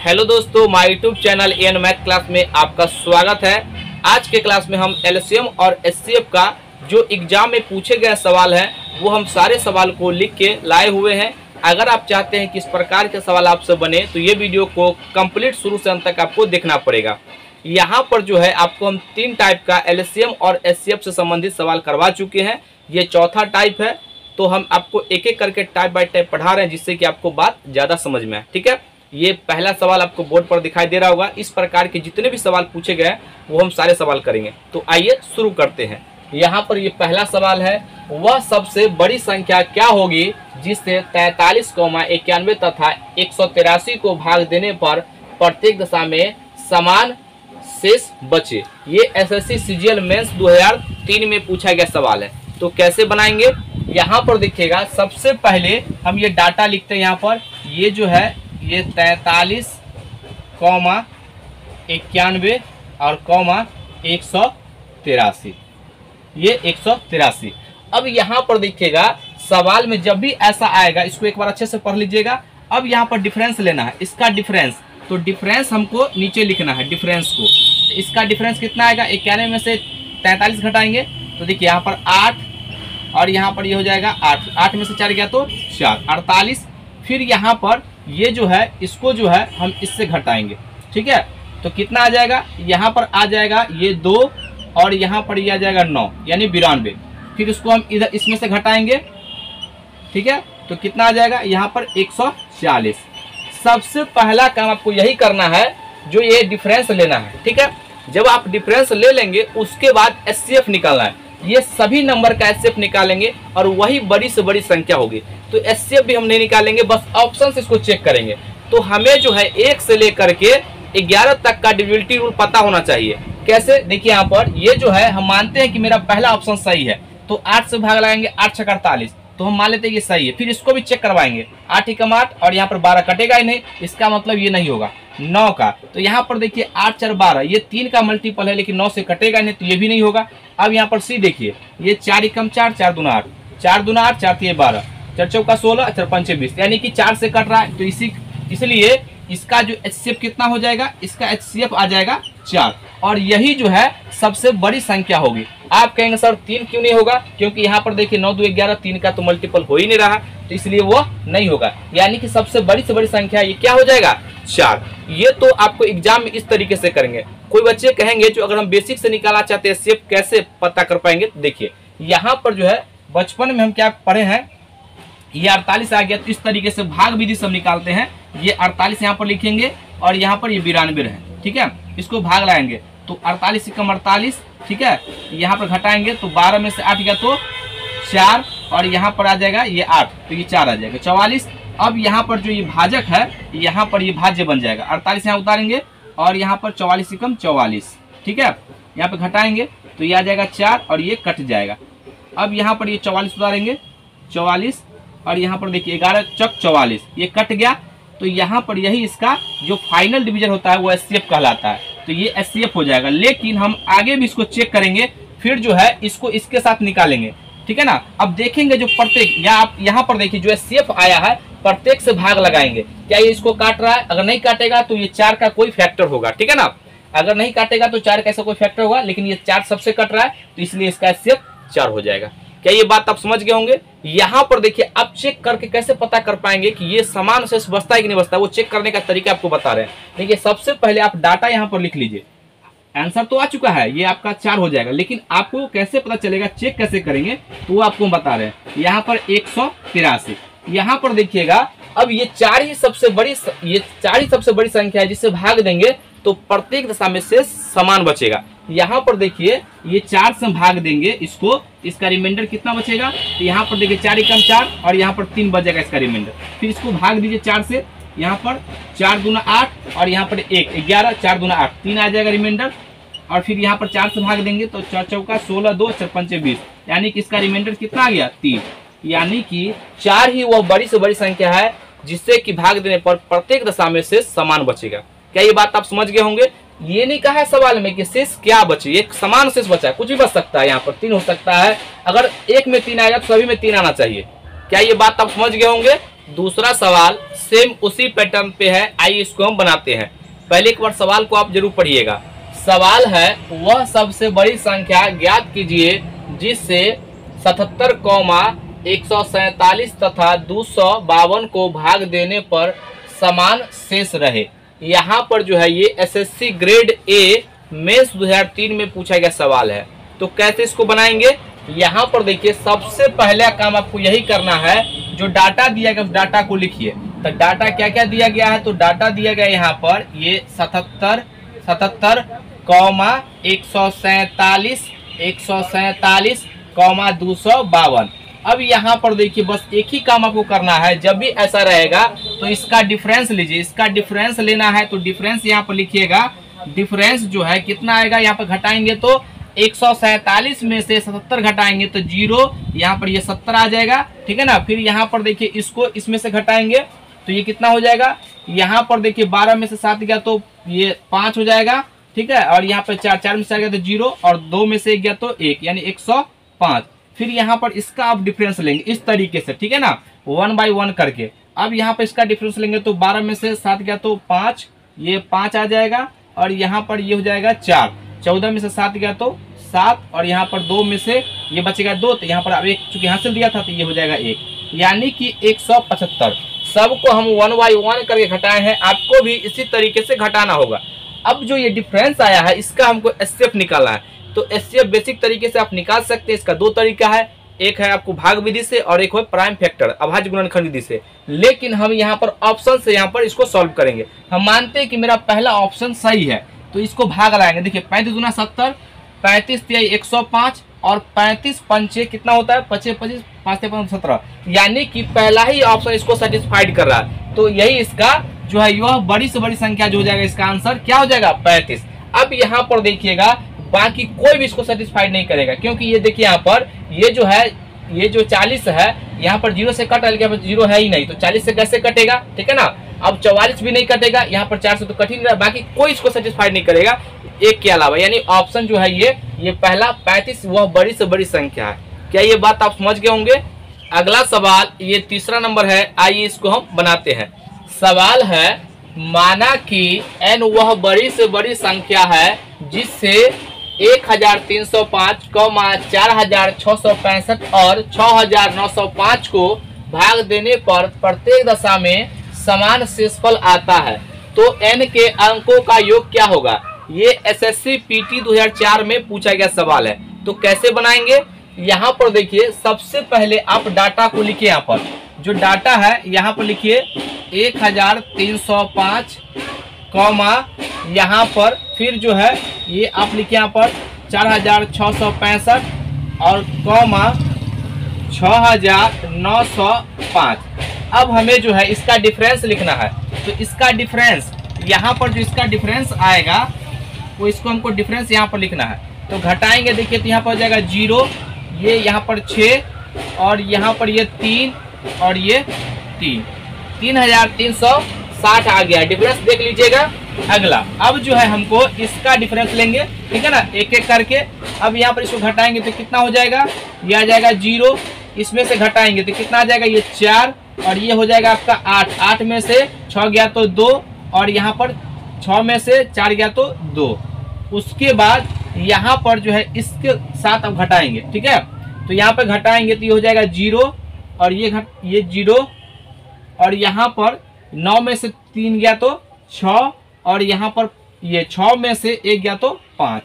Hello दोस्तों, my YouTube channel N math class में आपका स्वागत है। आज के क्लास में हम एलसीएम और एचसीएफ का जो एग्जाम में पूछे गए सवाल हैं वो हम सारे सवाल को लिख के लाए हुए हैं। अगर आप चाहते हैं कि इस प्रकार के सवाल आपसे बने तो ये वीडियो को कंप्लीट शुरू से अंत तक आपको देखना पड़ेगा। यहाँ पर जो है आपको हम 3 टाइप का एलसीएम और एचसीएफ से संबंधित सवाल करवा चुके हैं। ये चौथा टाइप है, तो हम आपको एक एक करके टाइप बाय टाइप पढ़ा रहे हैं जिससे कि आपको बात ज़्यादा समझ में आए। ठीक है, ये पहला सवाल आपको बोर्ड पर दिखाई दे रहा होगा। इस प्रकार के जितने भी सवाल पूछे गए वो हम सारे सवाल करेंगे। तो आइए शुरू करते हैं। यहाँ पर ये पहला सवाल है, वह सबसे बड़ी संख्या क्या होगी जिससे 43, 91 तथा 183 को भाग देने पर प्रत्येक दशा में समान शेष बचे। ये एसएससी सीजीएल मेंस 2003 में पूछा गया सवाल है। तो कैसे बनाएंगे, यहाँ पर देखिएगा। सबसे पहले हम ये डाटा लिखते हैं। यहाँ पर ये जो है ये 43, 91 और 183, ये 183। अब यहाँ पर देखिएगा सवाल में जब भी ऐसा आएगा इसको एक बार अच्छे से पढ़ लीजिएगा। अब यहाँ पर डिफरेंस लेना है, इसका डिफरेंस। तो डिफरेंस हमको नीचे लिखना है, डिफरेंस को। इसका डिफरेंस कितना आएगा, 91 में से 43 घटाएंगे तो देखिए यहाँ पर 8 और यहाँ पर ये हो जाएगा 8 में से 4 गया तो 4, 48। फिर यहाँ पर ये जो है इसको जो है हम इससे घटाएंगे। ठीक है, तो कितना आ जाएगा, यहाँ पर आ जाएगा ये 2 और यहाँ पर ये आ जाएगा 9 यानी 92। फिर इसको हम इधर इसमें से घटाएंगे। ठीक है, तो कितना आ जाएगा, यहाँ पर 140। सबसे पहला काम आपको यही करना है, जो ये डिफरेंस लेना है। ठीक है, जब आप डिफरेंस ले लेंगे उसके बाद एचसीएफ निकालना है। ये सभी नंबर का एचसीएफ निकालेंगे और वही बड़ी से बड़ी संख्या होगी। तो एचसीएफ भी हम नहीं निकालेंगे, बस ऑप्शन से इसको चेक करेंगे। तो हमें जो है 1 से लेकर के 11 तक का डिविजिबिलिटी रूल पता होना चाहिए। कैसे, देखिए यहाँ पर ये जो है हम मानते हैं कि मेरा पहला ऑप्शन सही है, तो 8 से भाग लगाएंगे, 8 छक्का 48, तो हम मान लेते हैं ये सही है। फिर इसको भी चेक करवाएंगे, 8 एकम 8 और यहाँ पर 12 कटेगा ही नहीं, इसका मतलब ये नहीं होगा 9 का। तो यहाँ पर देखिए 8 4 12, ये 3 का मल्टीपल है लेकिन 9 से कटेगा नहीं, तो ये भी नहीं होगा। अब यहाँ पर सी देखिए, ये 4 एकम 4, 4 दूना 8, 4 दूना 8, 4 3 12, 4 चौका 16, 4 पंचे 20, यानी कि 4 से कट रहा है। तो इसलिए इसका जो एचसीएफ कितना हो जाएगा, इसका एचसीएफ आ जाएगा 4। और यही जो है सबसे बड़ी संख्या होगी। आप कहेंगे सर 3 क्यों नहीं होगा, क्योंकि यहाँ पर देखिए 9 2 11, 3 का तो मल्टीपल हो ही नहीं रहा, तो इसलिए वो नहीं होगा। यानी कि सबसे बड़ी से बड़ी संख्या ये क्या हो जाएगा, 4। ये तो आपको एग्जाम में इस तरीके से करेंगे। कोई बच्चे कहेंगे जो अगर हम बेसिक से निकालना चाहते हैं एचसीएफ कैसे पता कर पाएंगे। देखिए यहाँ पर जो है बचपन में हम क्या पढ़े हैं, ये 48 आ गया, तो इस तरीके से भाग विधि से हम निकालते हैं। ये 48 यहाँ पर लिखेंगे और यहाँ पर ये 92 है। ठीक है, इसको भाग लाएंगे तो 48 एकम 48। ठीक है, यहाँ पर घटाएंगे तो 12 में से 8 गया तो 4 और यहाँ पर आ जाएगा ये 8, तो ये 4 आ जाएगा 44। अब यहाँ पर जो ये भाजक है यहाँ पर ये भाज्य बन जाएगा, 48 यहाँ उतारेंगे और यहाँ पर 44 एकम 44। ठीक है, यहाँ पे घटाएंगे तो ये आ जाएगा 4 और ये कट जाएगा। अब यहाँ पर ये 44 उतारेंगे, 44 और यहाँ पर देखिए 11 चौक 44, ये कट गया। तो यहाँ पर यही इसका जो फाइनल डिवीजन होता है वो एचसीएफ कहलाता है। तो ये एचसीएफ हो जाएगा। लेकिन हम आगे भी इसको चेक करेंगे, फिर जो है इसको इसके साथ निकालेंगे। ठीक है ना। अब देखेंगे जो प्रत्येक, या आप यहाँ पर देखिए जो एचसीएफ आया है प्रत्येक से भाग लगाएंगे। क्या ये इसको काट रहा है, अगर नहीं काटेगा तो ये 4 का कोई फैक्टर होगा। ठीक है ना, अगर नहीं काटेगा तो 4 का ऐसा कोई फैक्टर होगा, लेकिन ये 4 सबसे कट रहा है तो इसलिए इसका एचसीएफ 4 हो जाएगा। क्या ये बात आप समझ गए होंगे। यहाँ पर देखिए अब चेक करके कैसे पता कर पाएंगे कि ये समान शेष बचता है कि नहीं बचता, वो चेक करने का तरीका आपको बता रहे हैं। देखिए सबसे पहले आप डाटा यहाँ पर लिख लीजिए। आंसर तो आ चुका है, ये आपका 4 हो जाएगा, लेकिन आपको कैसे पता चलेगा, चेक कैसे करेंगे, तो वो आपको बता रहे हैं। यहाँ पर 183, यहाँ पर देखिएगा अब ये 4 ही सबसे बड़ी संख्या है जिससे भाग देंगे तो प्रत्येक दशा में से समान बचेगा। यहाँ पर देखिए ये 4 से भाग देंगे इसको, इसका रिमाइंडर कितना बचेगा, तो यहाँ पर देखिए 4 एकम 4 और यहाँ पर 3 बचेगा इसका रिमाइंडर। फिर इसको भाग दीजिए 4 से, यहाँ पर 4 दूना 8 और यहाँ पर 1 11, 4 दूना 8, 3 आ जाएगा रिमाइंडर। और फिर यहाँ पर 4 से भाग देंगे तो 4 चौका 16, 2 4 पंचे 20, यानी कि इसका रिमाइंडर कितना आ गया, 3। यानी कि 4 ही वह बड़ी से बड़ी संख्या है जिससे कि भाग देने पर प्रत्येक दशा में से समान बचेगा। क्या ये बात आप समझ गए होंगे। ये नहीं कहा है सवाल में कि शेष क्या बचे, एक समान शेष बचा है, कुछ भी बच सकता है। यहाँ पर 3 हो सकता है, अगर एक में 3 आएगा तो सभी में 3 आना चाहिए। क्या ये बात आप समझ गए होंगे। दूसरा सवाल सेम उसी पैटर्न पे है, आइए इसको हम बनाते हैं। पहले एक बार सवाल को आप जरूर पढ़िएगा। सवाल है वह सबसे बड़ी संख्या ज्ञात कीजिए जिससे 77,147 तथा 252 को भाग देने पर समान शेष रहे। यहाँ पर जो है ये एसएससी ग्रेड ए मेंस 2003 में पूछा गया सवाल है। तो कैसे इसको बनाएंगे, यहाँ पर देखिए सबसे पहला काम आपको यही करना है, जो डाटा दिया गया उस डाटा को लिखिए। तो डाटा क्या क्या दिया गया है, तो डाटा दिया गया यहाँ पर ये 77,147,252। अब यहाँ पर देखिए बस एक ही काम आपको करना है, जब भी ऐसा रहेगा तो इसका डिफरेंस लीजिए। इसका डिफरेंस लेना है तो डिफरेंस यहाँ पर लिखिएगा। डिफरेंस जो है कितना आएगा, यहाँ पर घटाएंगे तो 147 में से 77 घटाएंगे तो 0, यहाँ पर ये 70 आ जाएगा, ठीक है ना। फिर यहाँ पर देखिए इसको इसमें से घटाएंगे तो ये कितना हो जाएगा, यहाँ पर देखिए 12 में से 7 गया तो ये 5 हो जाएगा, ठीक है। और यहाँ पर 4 में से 4 गया तो 0 और 2 में से 1 गया तो 1, यानी 105। फिर यहाँ पर इसका आप डिफरेंस लेंगे इस तरीके से, ठीक है ना, 1 बाई 1 करके। अब यहाँ पर इसका डिफरेंस लेंगे तो 12 में से 7 गया तो 5, ये 5 आ जाएगा। और यहाँ पर ये हो जाएगा 4, 14 में से 7 गया तो 7, और यहाँ पर 2 में से ये बचेगा 2, तो यहाँ पर अब 1 चूंकि हासिल दिया था तो ये हो जाएगा 1, यानी कि 175। सबको हम 1 बाई 1 करके घटाए हैं, आपको भी इसी तरीके से घटाना होगा। अब जो ये डिफरेंस आया है इसका हमको एचसीएफ निकालना है। तो एचसीएफ बेसिक तरीके से आप निकाल सकते हैं। इसका 2 तरीका है, एक है आपको भाग विधि से और एक है प्राइम फैक्टर अभाज्य गुणनखंड विधि से। लेकिन हम यहाँ पर ऑप्शन से यहाँ पर इसको सॉल्व करेंगे। हम मानते हैं कि मेरा पहला ऑप्शन सही है तो इसको भाग लाएंगे। देखिए 35 दूना 70, 35 तिहाई 105 और 35 पंचे कितना होता है, 25 25 5 5 17, यानी कि पहला ही ऑप्शन इसको सेटिस्फाइड कर रहा है। तो यही इसका जो है यह बड़ी से बड़ी संख्या जो हो जाएगा, इसका आंसर क्या हो जाएगा 35। अब यहाँ पर देखिएगा बाकी कोई भी इसको सेटिस्फाइड नहीं करेगा, क्योंकि ये देखिए यहाँ पर ये जो है ये जो 40 है यहाँ पर 0 से कट, यहाँ पर 0 है ही नहीं तो 40 से कैसे कटेगा, ठीक है ना। अब 44 भी नहीं कटेगा, यहाँ पर 4 से तो कट ही नहीं रहा, बाकी कोई इसको सेटिस्फाइड नहीं करेगा एक के अलावा, यानी ऑप्शन जो है ये पहला 35 वह बड़ी से बड़ी संख्या है। क्या ये बात आप समझ गए होंगे। अगला सवाल ये तीसरा नंबर है, आइए इसको हम बनाते हैं। सवाल है माना कि n वह बड़ी से बड़ी संख्या है जिससे 1305, 4665 और 6905 को भाग देने पर प्रत्येक दशा में समान शेषफल आता है, तो n के अंकों का योग क्या होगा। ये एसएससी पीटी 2004 में पूछा गया सवाल है। तो कैसे बनाएंगे, यहाँ पर देखिए सबसे पहले आप डाटा को लिखिए। यहाँ पर जो डाटा है यहाँ पर लिखिए 1305 कॉमा यहाँ पर फिर जो है ये आप लिखिए यहाँ पर 4665 और कॉमा 6905। अब हमें जो है इसका डिफरेंस लिखना है। तो इसका डिफरेंस यहाँ पर जो इसका डिफरेंस आएगा वो इसको हमको डिफरेंस यहाँ पर लिखना है। तो घटाएंगे देखिए तो यहाँ पर हो जाएगा 0, ये यहाँ पर 6 और यहाँ पर ये 3 और ये 3360 आ गया। डिफरेंस देख लीजिएगा। अगला अब जो है हमको इसका डिफरेंस लेंगे, ठीक है ना, एक एक करके। अब यहाँ पर इसको घटाएंगे तो कितना हो जाएगा, ये आ जाएगा 0, इसमें से घटाएंगे तो कितना आ जाएगा, ये 4 और ये हो जाएगा आपका 8, 8 में से 6 गया तो 2 और यहाँ पर 6 में से 4 गया तो 2। उसके बाद यहाँ पर जो है इसके साथ अब घटाएंगे, ठीक है। तो यहाँ पर घटाएंगे तो ये हो जाएगा 0 और ये 0 और यहाँ पर 9 में से 3 गया तो 6 और यहाँ पर ये 6 में से 1 गया तो 5,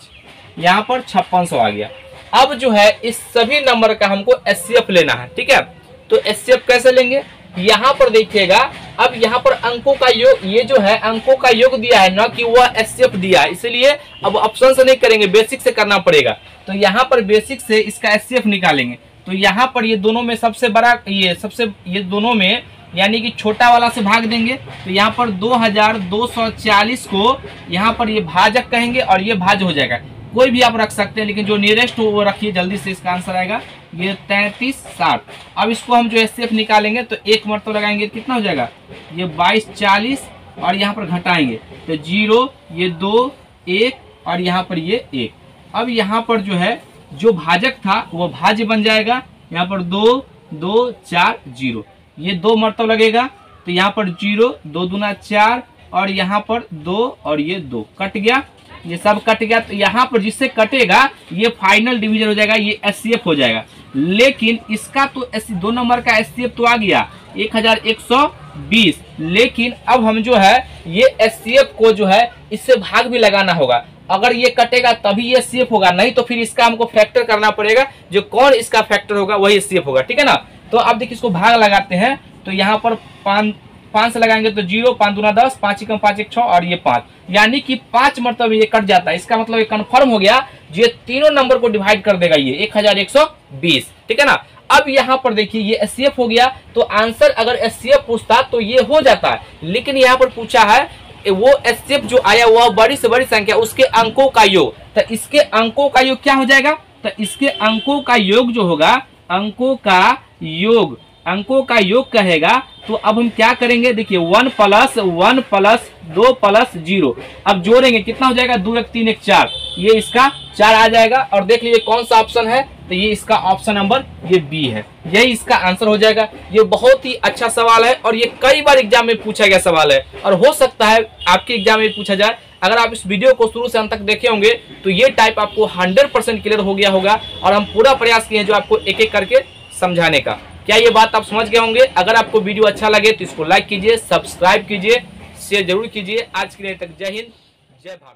यहाँ पर 5600 आ गया। अब जो है इस सभी नंबर का हमको एचसीएफ लेना है, ठीक है। तो एचसीएफ कैसे लेंगे, यहाँ पर देखिएगा। अब यहाँ पर अंकों का योग, ये जो है अंकों का योग दिया है ना कि वह एचसीएफ दिया है, इसलिए अब ऑप्शन से नहीं करेंगे, बेसिक से करना पड़ेगा। तो यहाँ पर बेसिक से इसका एचसीएफ निकालेंगे। तो यहाँ पर ये दोनों में सबसे बड़ा ये दोनों में यानी कि छोटा वाला से भाग देंगे। तो यहाँ पर 2240 को यहाँ पर ये भाजक कहेंगे और ये भाज्य हो जाएगा। कोई भी आप रख सकते हैं, लेकिन जो नियरेस्ट हो वो रखिए, जल्दी से इसका आंसर आएगा ये 3360। अब इसको हम जो एचसीएफ निकालेंगे तो एक मरतबा लगाएंगे कितना हो जाएगा, ये 2240 और यहाँ पर घटाएंगे तो 0, ये 2, 1 और यहाँ पर ये 1। अब यहाँ पर जो है जो भाजक था वो भाज्य बन जाएगा, यहाँ पर 2 2 4 0। ये 2 मरतब लगेगा, तो यहाँ पर 0, 2 दूना 4 और यहाँ पर 2 और ये 2 कट गया, ये सब कट गया। तो यहाँ पर जिससे कटेगा ये फाइनल डिवीजन हो जाएगा, ये एचसीएफ हो जाएगा। लेकिन इसका तो 2 नंबर का एचसीएफ तो आ गया 1120, लेकिन अब हम जो है ये एचसीएफ को जो है इससे भाग भी लगाना होगा। अगर ये कटेगा तभी ये एचसीएफ होगा, नहीं तो फिर इसका हमको फैक्टर करना पड़ेगा, जो कौन इसका फैक्टर होगा वही एचसीएफ होगा, ठीक है ना। तो अब देखिए इसको भाग लगाते हैं, तो यहाँ पर 5 से लगाएंगे तो 0, 5 दूना 10, 5 एकम 5 एक 6 और ये 5, यानी कि 5 मरतब ये कट जाता है। इसका मतलब ये कंफर्म हो गया, ये तीनों नंबर को डिवाइड कर देगा ये 1120, ठीक है ना। अब यहाँ पर देखिए ये एचसीएफ हो गया, तो आंसर अगर एचसीएफ पूछता तो ये हो जाता है, लेकिन यहाँ पर पूछा है वो एचसीएफ जो आया वह बड़ी से बड़ी संख्या उसके अंकों का योग, तो इसके अंकों का योग क्या हो जाएगा, तो इसके अंकों का योग जो होगा, अंकों का योग कहेगा। तो अब हम क्या करेंगे, देखिए 1 + 1 + 2 + 0, अब जोड़ेंगे कितना हो जाएगा, 2 1 3 1 4, ये इसका 4 आ जाएगा। और देख लीजिए कौन सा ऑप्शन है, तो ये इसका ऑप्शन नंबर ये बी है, यही इसका आंसर हो जाएगा। ये बहुत ही अच्छा सवाल है और ये कई बार एग्जाम में पूछा गया सवाल है, और हो सकता है आपके एग्जाम में पूछा जाए। अगर आप इस वीडियो को शुरू से अंत तक देखे होंगे तो ये टाइप आपको 100% क्लियर हो गया होगा, और हम पूरा प्रयास किए जो आपको एक एक करके समझाने का। क्या ये बात आप समझ गए होंगे? अगर आपको वीडियो अच्छा लगे तो इसको लाइक कीजिए, सब्सक्राइब कीजिए, शेयर जरूर कीजिए। आज के लिए तक जय हिंद, जय भारत।